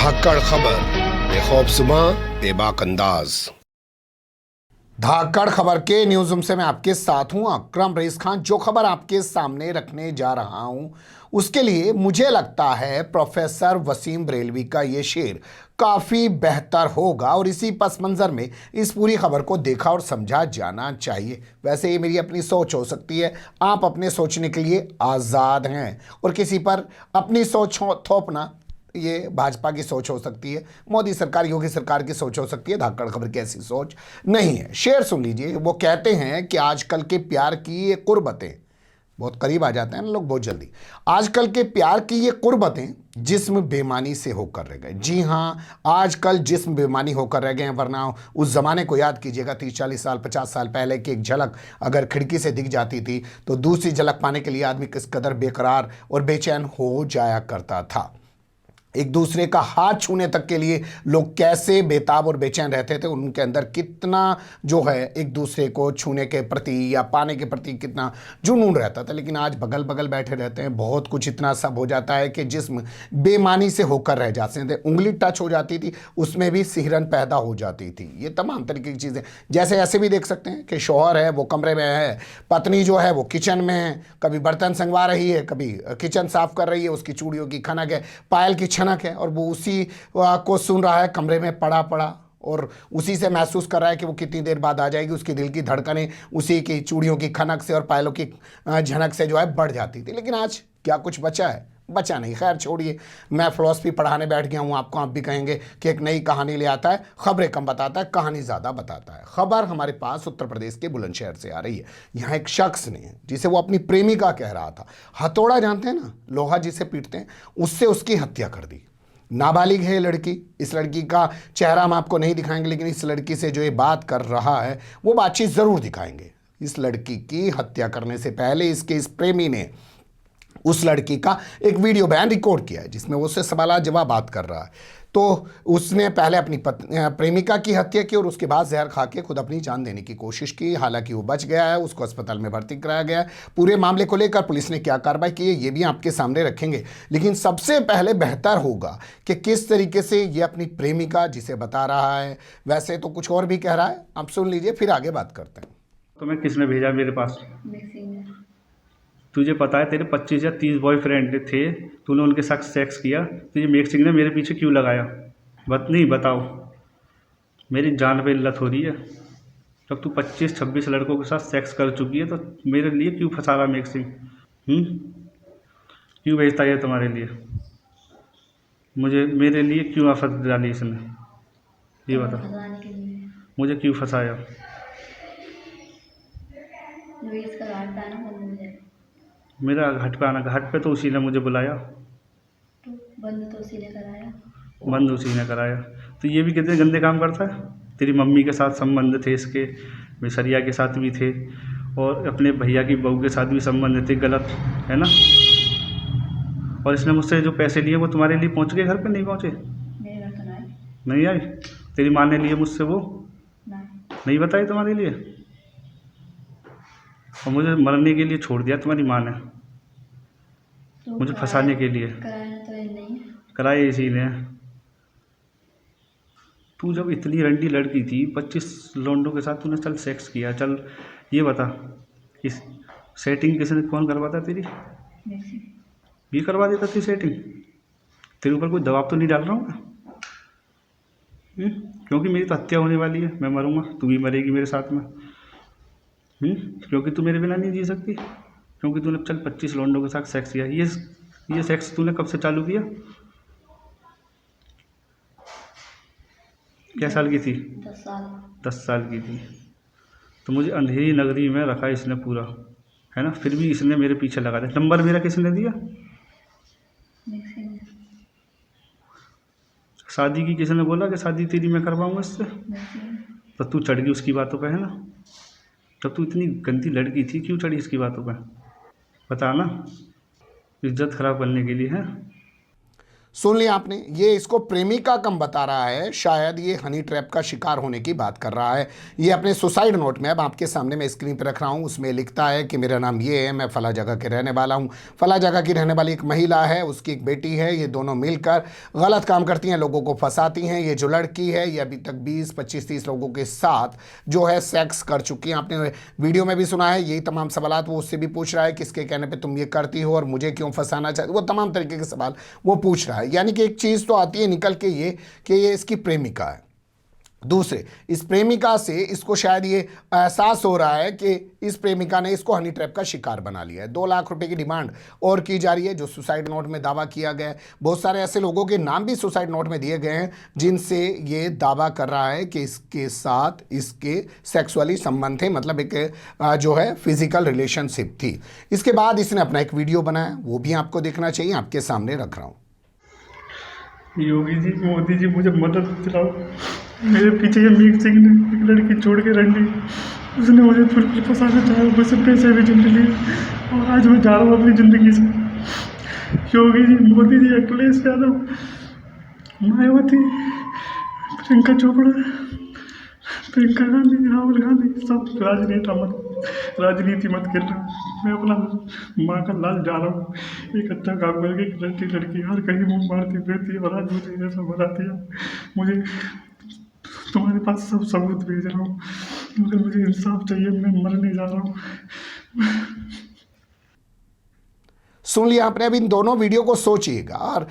धाकड़ खबर, बेखौफजुबां, बेबाक अंदाज। धाकड़ खबर के न्यूज रूम से मैं आपके साथ हूं अकरम रईस खान। जो खबर आपके सामने रखने जा रहा हूं उसके लिए मुझे लगता है प्रोफेसर वसीम बरेलवी का ये शेर काफ़ी बेहतर होगा और इसी पस मंज़र में इस पूरी खबर को देखा और समझा जाना चाहिए। वैसे ये मेरी अपनी सोच हो सकती है, आप अपने सोचने के लिए आज़ाद हैं और किसी पर अपनी सोच थोपना ये भाजपा की सोच हो सकती है, मोदी सरकार योगी सरकार की सोच हो सकती है। धाकड़ खबर की ऐसी सोच नहीं है। शेर सुन लीजिए, वो कहते हैं कि आजकल के प्यार की ये कुर्बतें, बहुत करीब आ जाते हैं ना लोग बहुत जल्दी, आजकल के प्यार की ये कुर्बतें जिस्म बेमानी से होकर रह गए। जी हाँ, आजकल जिस्म बेमानी होकर रह गए हैं, वरना उस ज़माने को याद कीजिएगा, 30-40 साल 50 साल पहले की एक झलक अगर खिड़की से दिख जाती थी तो दूसरी झलक पाने के लिए आदमी किस कदर बेकरार और बेचैन हो जाया करता था। एक दूसरे का हाथ छूने तक के लिए लोग कैसे बेताब और बेचैन रहते थे, उनके अंदर कितना जो है एक दूसरे को छूने के प्रति या पाने के प्रति कितना जुनून रहता था। लेकिन आज बगल बगल बैठे रहते हैं, बहुत कुछ इतना सब हो जाता है कि जिस्म बेमानी से होकर रह जाते थे। उंगली टच हो जाती थी, उसमें भी सिहरन पैदा हो जाती थी। ये तमाम तरीके की चीज़ें, जैसे ऐसे भी देख सकते हैं कि शौहर है वो कमरे में है, पत्नी जो है वो किचन में है, कभी बर्तन संगवा रही है, कभी किचन साफ कर रही है, उसकी चूड़ियों की खनक है, पायल की छनक है, और वो उसी को सुन रहा है कमरे में पड़ा पड़ा, और उसी से महसूस कर रहा है कि वो कितनी देर बाद आ जाएगी। उसकी दिल की धड़कनें उसी की चूड़ियों की खनक से और पायलों की झनक से जो है बढ़ जाती थी। लेकिन आज क्या कुछ बचा है? बचा नहीं। खैर छोड़िए, मैं फिलॉसफी पढ़ाने बैठ गया हूँ आपको। आप भी कहेंगे कि एक नई कहानी ले आता है, खबरें कम बताता है, कहानी ज़्यादा बताता है। खबर हमारे पास उत्तर प्रदेश के बुलंदशहर से आ रही है। यहाँ एक शख्स ने, जिसे वो अपनी प्रेमिका कह रहा था, हथौड़ा जानते हैं ना, लोहा जिसे पीटते हैं, उससे उसकी हत्या कर दी। नाबालिग है लड़की। इस लड़की का चेहरा हम आपको नहीं दिखाएंगे, लेकिन इस लड़की से जो ये बात कर रहा है वो बातचीत ज़रूर दिखाएंगे। इस लड़की की हत्या करने से पहले इसके इस प्रेमी ने उस लड़की का एक वीडियो बयान रिकॉर्ड किया है, जिसमें वो उससे सवाल जवाब बात कर रहा है। तो उसने पहले अपनी प्रेमिका की हत्या की और उसके बाद जहर खा के खुद अपनी जान देने की कोशिश की। हालांकि वो बच गया है, उसको अस्पताल में भर्ती कराया गया है। पूरे मामले को लेकर पुलिस ने क्या कार्रवाई की है ये भी आपके सामने रखेंगे। लेकिन सबसे पहले बेहतर होगा कि किस तरीके से ये अपनी प्रेमिका जिसे बता रहा है, वैसे तो कुछ और भी कह रहा है, आप सुन लीजिए फिर आगे बात करते हैं। तुम्हें किसने भेजा मेरे पास? तुझे पता है तेरे 25 या 30 बॉयफ्रेंड थे, तूने उनके साथ सेक्स किया, तुझे मिक्सिंग ने मेरे पीछे क्यों लगाया? नहीं बताओ। मेरी जान पे लत हो रही है। जब तू 25-26 लड़कों के साथ सेक्स कर चुकी है तो मेरे लिए क्यों फंसा रहा मिक्सिंग? क्यों भेजता है तुम्हारे लिए? मेरे लिए क्यों आफत डाली इसने, ये बता। मुझे क्यों फंसाया? मेरा घाट पे आना, घाट पे तो उसी ने मुझे बुलाया, तो बंद तो उसी ने कराया। बंद उसी ने कराया। तो ये भी कितने गंदे काम करता है। तेरी मम्मी के साथ संबंध थे इसके, मिसरिया के साथ भी थे, और अपने भैया की बहू के साथ भी संबंध थे, गलत है ना? और इसने मुझसे जो पैसे लिए वो तुम्हारे लिए पहुंच गए घर पे? नहीं पहुंचे? मेरे घर तो नहीं आई। तेरी माँ ने लिए मुझसे वो? नहीं बताई तुम्हारे लिए? और मुझे मरने के लिए छोड़ दिया तुम्हारी माँ ने, तो मुझे फंसाने के लिए। कराया तो नहीं है। कराए इसी ने। तू जब इतनी रंडी लड़की थी, 25 लौंडों के साथ तूने चल सेक्स किया, चल ये बता इस सेटिंग किसने, कौन करवाता तेरी? ये करवा देता थी सेटिंग? तेरे ऊपर कोई दबाव तो नहीं डाल रहा हूँ मैं? क्योंकि मेरी तो हत्या होने वाली है, मैं मरूंगा, तू भी मरेगी मेरे साथ में। क्योंकि तू मेरे बिना नहीं जी सकती, क्योंकि तूने चल 25 लौंडों के साथ सेक्स किया। ये सेक्स तूने कब से चालू किया? क्या साल की थी? 10 साल। 10 साल की थी। तो मुझे अंधेरी नगरी में रखा इसने पूरा, है ना? फिर भी इसने मेरे पीछे लगा दिया। नंबर मेरा किसने दिया? शादी की किसने बोला कि शादी तेरी मैं करवाऊंगा इससे? तो तू चढ़ गई उसकी बातों पे, है ना? तब तू इतनी गंदी लड़की थी, क्यों चढ़ी इसकी बातों पे? बता ना, इज्जत खराब करने के लिए है। सुन लिया आपने, ये इसको प्रेमिका कम बता रहा है, शायद ये हनी ट्रैप का शिकार होने की बात कर रहा है। ये अपने सुसाइड नोट में, अब आपके सामने मैं स्क्रीन पर रख रहा हूँ, उसमें लिखता है कि मेरा नाम ये है, मैं फला जगह के रहने वाला हूँ, फला जगह की रहने वाली एक महिला है, उसकी एक बेटी है, ये दोनों मिलकर गलत काम करती हैं, लोगों को फंसाती हैं। ये जो लड़की है ये अभी तक 20, 25, 30 लोगों के साथ जो है सेक्स कर चुकी है। आपने वीडियो में भी सुना है, यही तमाम सवालात वो उससे भी पूछ रहा है, किसके कहने पर तुम ये करती हो और मुझे क्यों फंसाना चाहती, वो तमाम तरीके के सवाल वो पूछ रहा है। यानी कि एक चीज़ तो आती है निकल के ये कि ये इसकी प्रेमिका है। दूसरे, इस प्रेमिका से इसको शायद ये एहसास हो रहा है कि इस प्रेमिका ने इसको हनी ट्रैप का शिकार बना लिया है। 2 लाख रुपए की डिमांड और की जा रही है, जो सुसाइड नोट में दावा किया गया है। बहुत सारे ऐसे लोगों के नाम भी सुसाइड नोट में दिए गए हैं जिनसे ये दावा कर रहा है कि इसके साथ इसके सेक्सुअली संबंध थे, मतलब एक जो है फिजिकल रिलेशनशिप थी। इसके बाद इसने अपना एक वीडियो बनाया, वो भी आपको देखना चाहिए, आपके सामने रख रहा हूँ। योगी जी, मोदी जी, मुझे मदद दिलाओ। मेरे पीछे ये मीर सिंह ने एक लड़की छोड़ के रख ली, उसने मुझे बिल्कुल फंसाना चाहा, मुझसे पैसे भी छीन लिए और आज मैं जा रहा हूँ अपनी ज़िंदगी से। योगी जी, मोदी जी, अखिलेश यादव, मायावती, प्रियंका चोपड़ा, प्रियंका गांधी, राहुल गांधी, सब राजनीति मत करना। मैं अपना माँ का लाल जा रहा हूँ, एक अच्छा काम करके लड़की हर कहीं मुँह मारती फिरती है और आज मुझे ऐसा बनाती है। मुझे तुम्हारे पास सब सबूत भेज रहा हूँ, मगर मुझे इंसाफ चाहिए, मैं मरने जा रहा हूँ। सुन लिया आपने। अब इन दोनों वीडियो को सोचिएगा और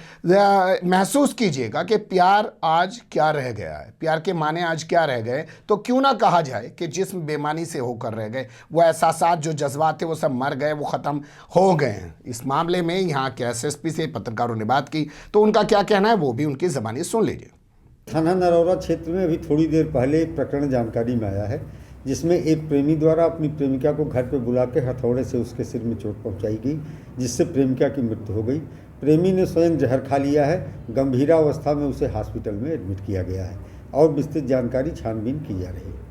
महसूस कीजिएगा कि प्यार आज क्या रह गया है, प्यार के माने आज क्या रह गए। तो क्यों ना कहा जाए कि जिस्म बेमानी से होकर रह गए, वो एहसासात जो जज्बात थे वो सब मर गए, वो ख़त्म हो गए हैं। इस मामले में यहाँ के SSP से पत्रकारों ने बात की, तो उनका क्या कहना है वो भी उनकी ज़बानी सुन लीजिए। थाना नरौरा क्षेत्र में अभी थोड़ी देर पहले एक प्रकरण जानकारी में आया है, जिसमें एक प्रेमी द्वारा अपनी प्रेमिका को घर पर बुला के हथौड़े से उसके सिर में चोट पहुंचाई गई, जिससे प्रेमिका की मृत्यु हो गई। प्रेमी ने स्वयं जहर खा लिया है। गंभीरावस्था में उसे हॉस्पिटल में एडमिट किया गया है और विस्तृत जानकारी छानबीन की जा रही है।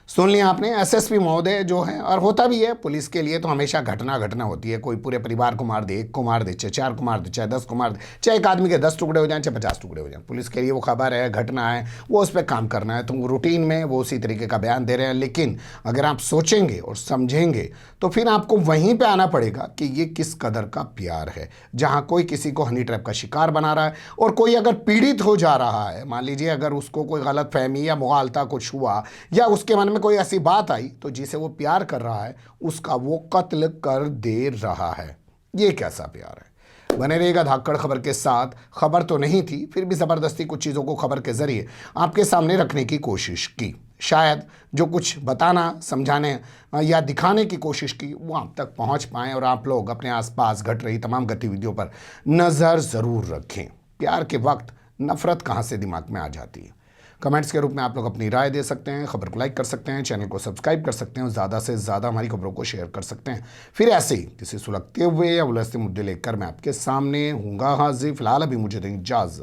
सुन लिया आपने। SSP महोदय जो है, और होता भी है, पुलिस के लिए तो हमेशा घटना होती है। कोई पूरे परिवार को मार दे, 1 को मार दे, चाहे 4 को मार दे, चाहे 10 को मार दे, चाहे एक आदमी के 10 टुकड़े हो जाएं, चाहे 50 टुकड़े हो जाएं, पुलिस के लिए वो खबर है, घटना है, वो उस पर काम करना है। तो रूटीन में वो उसी तरीके का बयान दे रहे हैं। लेकिन अगर आप सोचेंगे और समझेंगे तो फिर आपको वहीं पर आना पड़ेगा कि ये किस कदर का प्यार है, जहाँ कोई किसी को हनी ट्रैप का शिकार बना रहा है और कोई अगर पीड़ित हो जा रहा है, मान लीजिए अगर उसको कोई गलत फहमी या मुगालता कुछ हुआ या उसके मन में कोई ऐसी बात आई, तो जिसे वो प्यार कर रहा है उसका वो कत्ल कर दे रहा है। ये कैसा प्यार है? बने रहेगा धाकड़ खबर के साथ। खबर तो नहीं थी, फिर भी ज़बरदस्ती कुछ चीज़ों को खबर के ज़रिए आपके सामने रखने की कोशिश की। शायद जो कुछ बताना, समझाने या दिखाने की कोशिश की वो आप तक पहुंच पाएँ और आप लोग अपने आसपास घट रही तमाम गतिविधियों पर नज़र ज़रूर रखें। प्यार के वक्त नफ़रत कहाँ से दिमाग में आ जाती है? कमेंट्स के रूप में आप लोग अपनी राय दे सकते हैं, खबर को लाइक कर सकते हैं, चैनल को सब्सक्राइब कर सकते हैं और ज़्यादा से ज़्यादा हमारी खबरों को शेयर कर सकते हैं। फिर ऐसे ही किसी सुलगते हुए या उलझते मुद्दे लेकर मैं आपके सामने हूँगा हाजिर। फिलहाल अभी मुझे दें इजाज़त।